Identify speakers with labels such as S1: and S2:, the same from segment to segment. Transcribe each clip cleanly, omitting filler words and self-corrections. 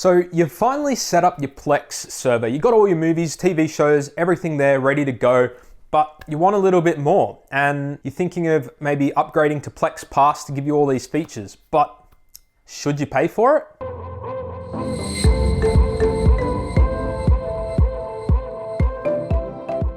S1: So you've finally set up your Plex server. You got all your movies, TV shows, everything there ready to go, but you want a little bit more. And you're thinking of maybe upgrading to Plex Pass to give you all these features, but should you pay for it?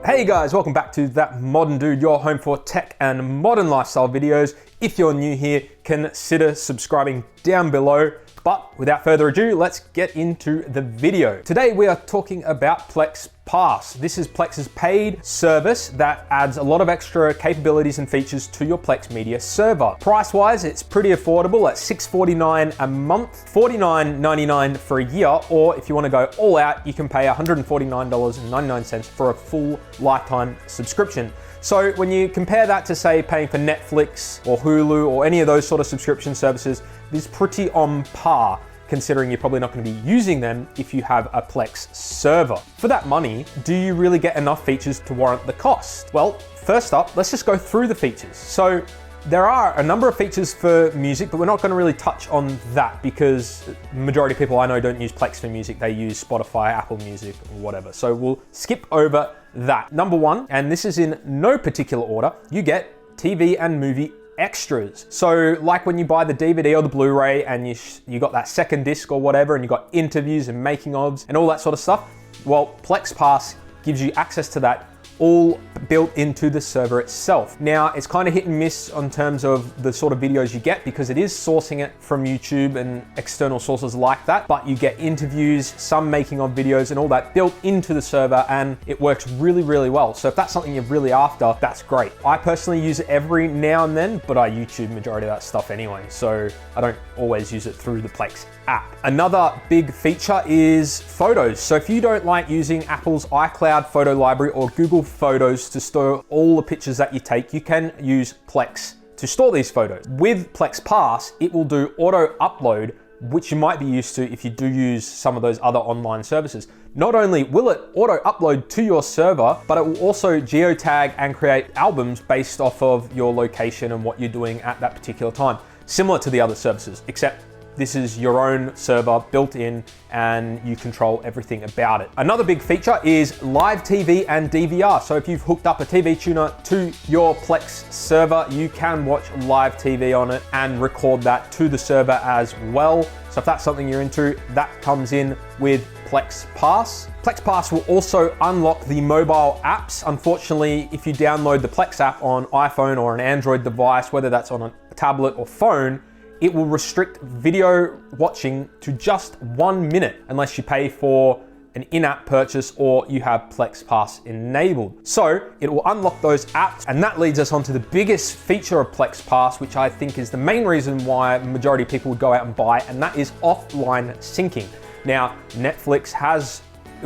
S1: Hey guys, welcome back to That Modern Dude, your home for tech and modern lifestyle videos. If you're new here, consider subscribing down below. But without further ado, let's get into the video. Today we are talking about Plex Pass. This is Plex's paid service that adds a lot of extra capabilities and features to your Plex media server. Price-wise, it's pretty affordable at $6.49 a month, $49.99 for a year, or if you want to go all out, you can pay $149.99 for a full lifetime subscription. So when you compare that to, say, paying for Netflix or Hulu or any of those sort of subscription services, it is pretty on par, considering you're probably not going to be using them if you have a Plex server. For that money, do you really get enough features to warrant the cost? Well, first up, let's just go through the features. So there are a number of features for music, but we're not going to really touch on that because the majority of people I know don't use Plex for music. They use Spotify, Apple Music, or whatever. So we'll skip over that. Number one, and this is in no particular order, you get TV and movie extras. So like when you buy the DVD or the Blu-ray and you got that second disc or whatever, and you got interviews and making ofs and all that sort of stuff, well, Plex Pass gives you access to that all built into the server itself. Now, it's kind of hit and miss in terms of the sort of videos you get because it is sourcing it from YouTube and external sources like that, but you get interviews, some making of videos and all that built into the server, and it works really, really well. So if that's something you're really after, that's great. I personally use it every now and then, but I YouTube majority of that stuff anyway, so I don't always use it through the Plex app. Another big feature is photos. So if you don't like using Apple's iCloud photo library or Google Photos to store all the pictures that you take, you can use Plex to store these photos. With Plex Pass, it will do auto upload, which you might be used to if you do use some of those other online services. Not only will it auto upload to your server, but it will also geotag and create albums based off of your location and what you're doing at that particular time. Similar to the other services, except this is your own server built in and you control everything about it. Another big feature is live TV and DVR. So if you've hooked up a TV tuner to your Plex server, you can watch live TV on it and record that to the server as well. So if that's something you're into, that comes in with Plex Pass. Plex Pass will also unlock the mobile apps. Unfortunately, if you download the Plex app on iPhone or an Android device, whether that's on a tablet or phone, it will restrict video watching to just 1 minute unless you pay for an in-app purchase or you have Plex Pass enabled. So it will unlock those apps, and that leads us on to the biggest feature of Plex Pass, which I think is the main reason why the majority of people would go out and buy, and that is offline syncing. Now, Netflix has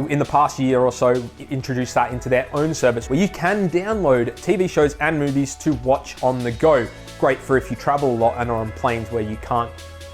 S1: in the past year or so introduced that into their own service where you can download TV shows and movies to watch on the go. Great for if you travel a lot and are on planes where you can't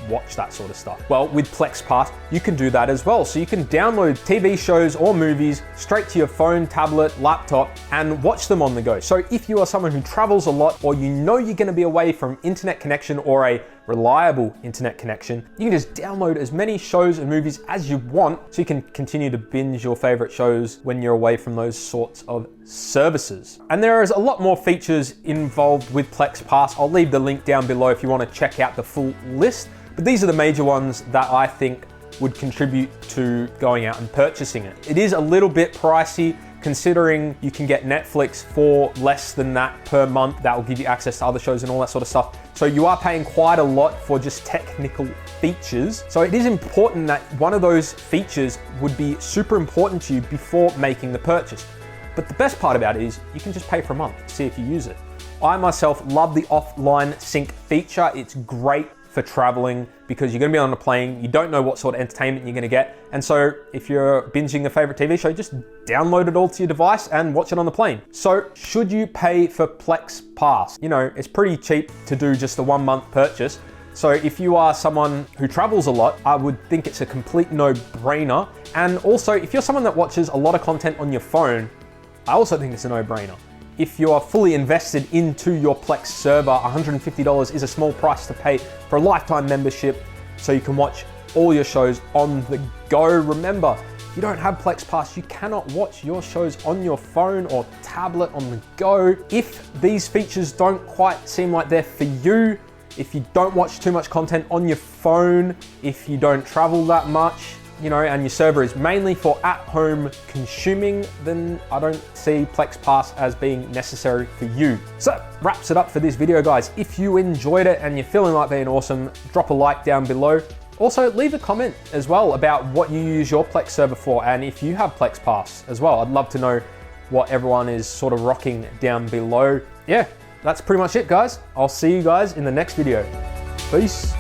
S1: watch that sort of stuff. Well, with Plex Pass, you can do that as well. So you can download TV shows or movies straight to your phone, tablet, laptop, and watch them on the go. So if you are someone who travels a lot, or you know you're going to be away from internet connection or a reliable internet connection, you can just download as many shows and movies as you want so you can continue to binge your favorite shows when you're away from those sorts of services. And there is a lot more features involved with Plex Pass. I'll leave the link down below if you want to check out the full list. But these are the major ones that I think would contribute to going out and purchasing it. It is a little bit pricey considering you can get Netflix for less than that per month. That will give you access to other shows and all that sort of stuff. So you are paying quite a lot for just technical features. So it is important that one of those features would be super important to you before making the purchase. But the best part about it is you can just pay for a month, see if you use it. I myself love the offline sync feature. It's great for traveling because you're going to be on a plane, you don't know what sort of entertainment you're going to get, and so if you're binging a favorite TV show, just download it all to your device and watch it on the plane. So should you pay for Plex Pass? You know, it's pretty cheap to do just a 1 month purchase. So if you are someone who travels a lot, I would think it's a complete no-brainer. And also, if you're someone that watches a lot of content on your phone, I also think it's a no-brainer. If you are fully invested into your Plex server, $150 is a small price to pay for a lifetime membership so you can watch all your shows on the go. Remember, if you don't have Plex Pass, you cannot watch your shows on your phone or tablet on the go. If these features don't quite seem like they're for you, if you don't watch too much content on your phone, if you don't travel that much, you know, and your server is mainly for at-home consuming, then I don't see Plex Pass as being necessary for you. So wraps it up for this video, guys. If you enjoyed it and you're feeling like being awesome, drop a like down below. Also, leave a comment as well about what you use your Plex server for, and if you have Plex Pass as well. I'd love to know what everyone is sort of rocking down below. Yeah, that's pretty much it, guys. I'll see you guys in the next video. Peace.